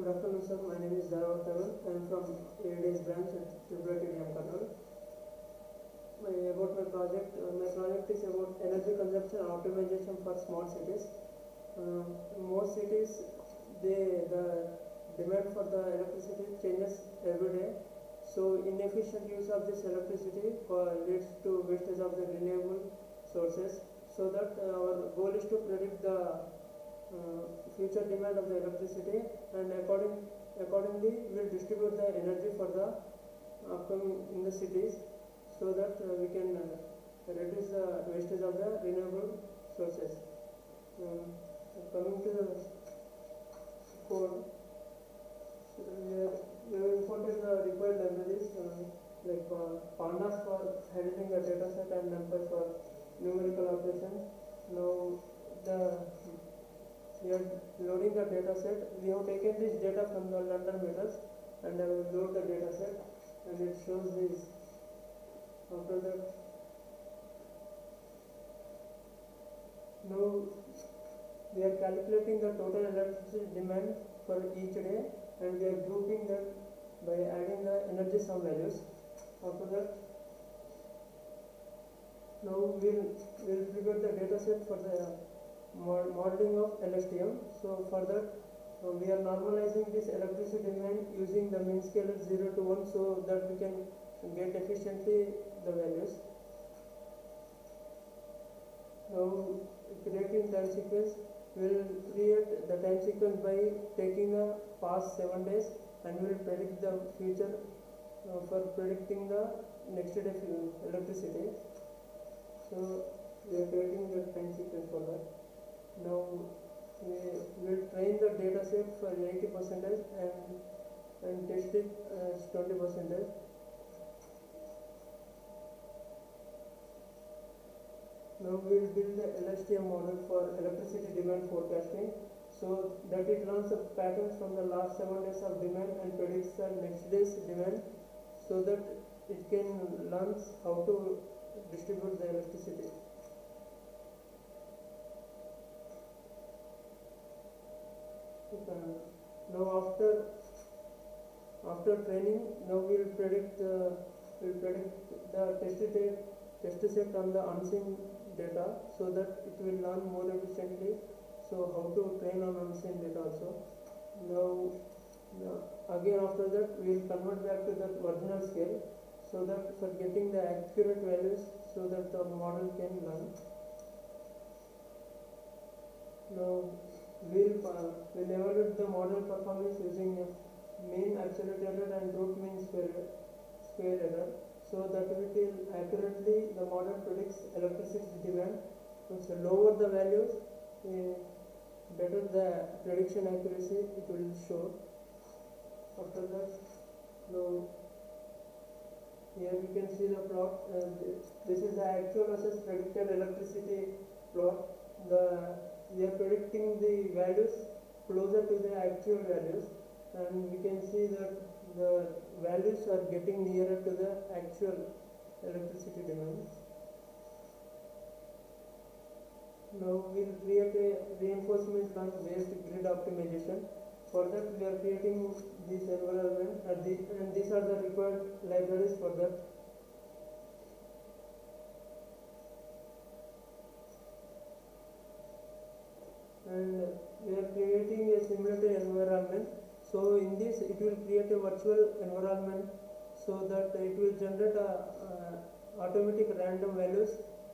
Good afternoon, sir. My name is Dharavath Tharun. I am from AIDS branch at AIIM Kannur. My project is about energy consumption and optimization for small cities. Most cities, the demand for the electricity changes every day. So inefficient use of this electricity leads to wastage of the renewable sources. So that our goal is to predict the future demand of the electricity, and accordingly we will distribute the energy for the upcoming in the cities, so that we can reduce the wastage of the renewable sources. Coming to the code, we have imported the required libraries like pandas for handling the data set and numbers for numerical operations. Now we are loading the data set. We have taken this data from the London meters, and I will load the data set, and it shows this. After that, now we are calculating the total electricity demand for each day, and we are grouping that by adding the energy sum values. After that, now we'll prepare the data set for the modeling of LSTM. So for that, we are normalizing this electricity demand using the mean scale at 0 to 1, so that we can get efficiently the values. Now creating time sequence, we will create the time sequence by taking the past 7 days, and we will predict the future for predicting the next day electricity. So we are creating the time sequence for that. Now we will train the data set for 80% and test it as 20%. Now we will build the LSTM model for electricity demand forecasting, so that it learns the patterns from the last 7 days of demand and predicts the next day's demand, so that it can learn how to distribute the electricity. Now after training, now we will predict the test set on the unseen data, so that it will learn more efficiently. So how to train on unseen data also. Now again after that, we will convert back to that original scale, so that for getting the accurate values, so that the model can learn. Now we'll evaluate the model performance using mean absolute error and root mean square error, so that we will accurately the model predicts electricity demand. So lower the values, better the prediction accuracy it will show. After that, now here we can see the plot. This is the actual versus predicted electricity plot. We are predicting the values closer to the actual values, and we can see that the values are getting nearer to the actual electricity demand. Now we will create a reinforcement learn based grid optimization. For that, we are creating this environment, and these are the required libraries for that. And we are creating a simulated environment. So in this, it will create a virtual environment, so that it will generate automatic random values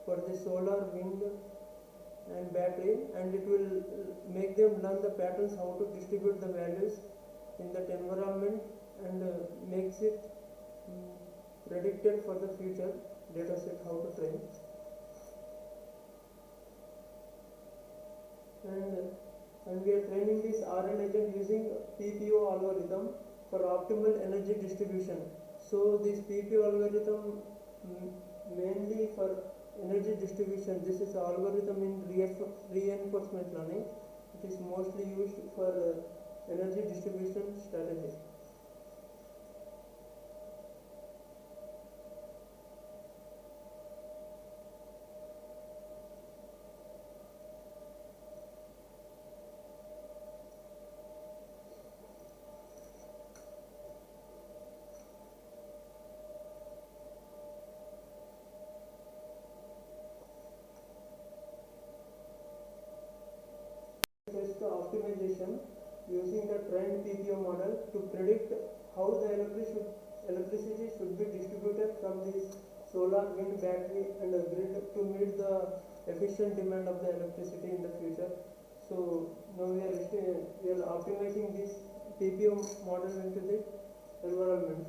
for the solar, wind and battery, and it will make them learn the patterns how to distribute the values in that environment, and makes it predicted for the future data set how to train. And we are training this RL agent using PPO algorithm for optimal energy distribution. So this PPO algorithm mainly for energy distribution. This is an algorithm in reinforcement learning. It is mostly used for energy distribution strategy. test optimization using the trained PPO model to predict how the electricity should be distributed from this solar, wind, battery and a grid to meet the efficient demand of the electricity in the future. So now we are optimizing this PPO model into the environment.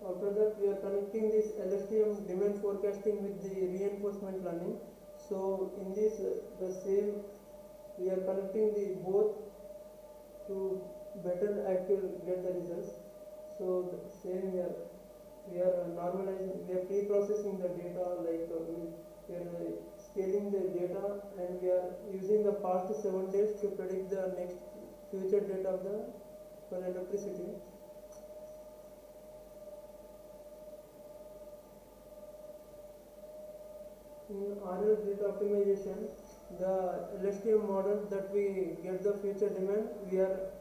After that, we are connecting this LSTM demand forecasting with the reinforcement learning. So in this the same we are connecting the both to better actual get the results. So the same we are normalizing, we are pre-processing the data, like we are scaling the data and we are using the past 7 days to predict the next future data of the for electricity. In RL grid optimization, the LSTM model that we get the future demand, we are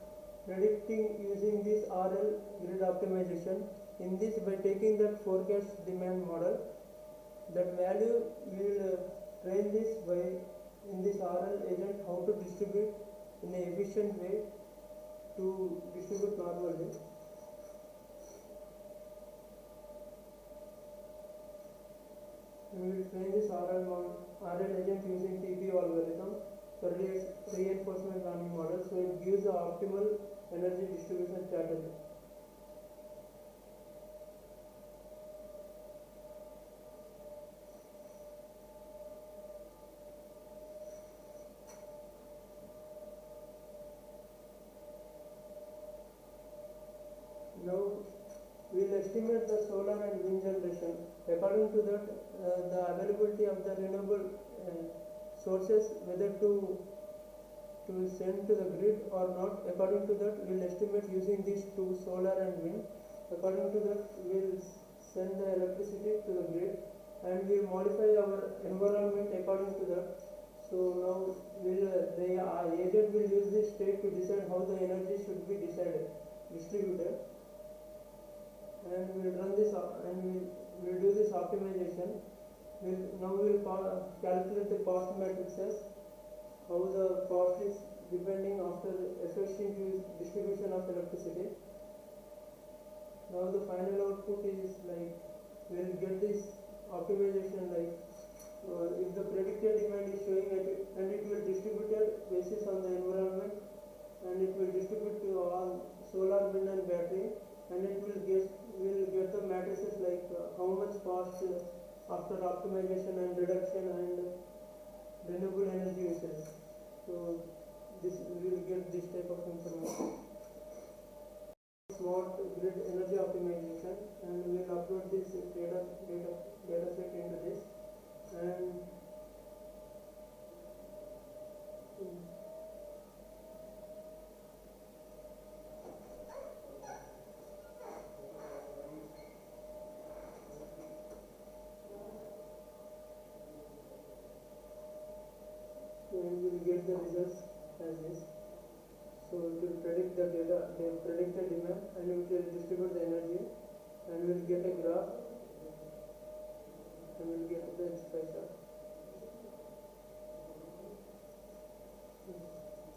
predicting using this RL grid optimization. In this, by taking that forecast demand model, that value we will train this by in this RL agent how to distribute in an efficient way to distribute normally. We will train this RL agent using TPO algorithm for reinforcement learning model, so it gives the optimal energy distribution strategy. Now we will estimate the solar and wind generation. According to that, the availability of the renewable sources, whether to send to the grid or not. According to that, we will estimate using these two, solar and wind. According to that, we will send the electricity to the grid and we will modify our environment according to that. So now the agent will use this state to decide how the energy should be distributed. And we will run this and we will do this optimization. Now we will calculate the cost matrices, how the cost is depending after efficient distribution of electricity. Now the final output is like we will get this optimization, like if the predicted demand is showing it, and it will distribute it basis on the environment, and it will distribute to all solar, wind and battery, and it will get the matrices like how much cost after optimization and reduction and renewable energy usage. So this we will get this type of information. Smart grid energy optimization, and we will upload this data set into this, and we will get the results as this. So it will predict the data, predict the demand, and it will distribute the energy, and we will get a graph, and we will get the spice up.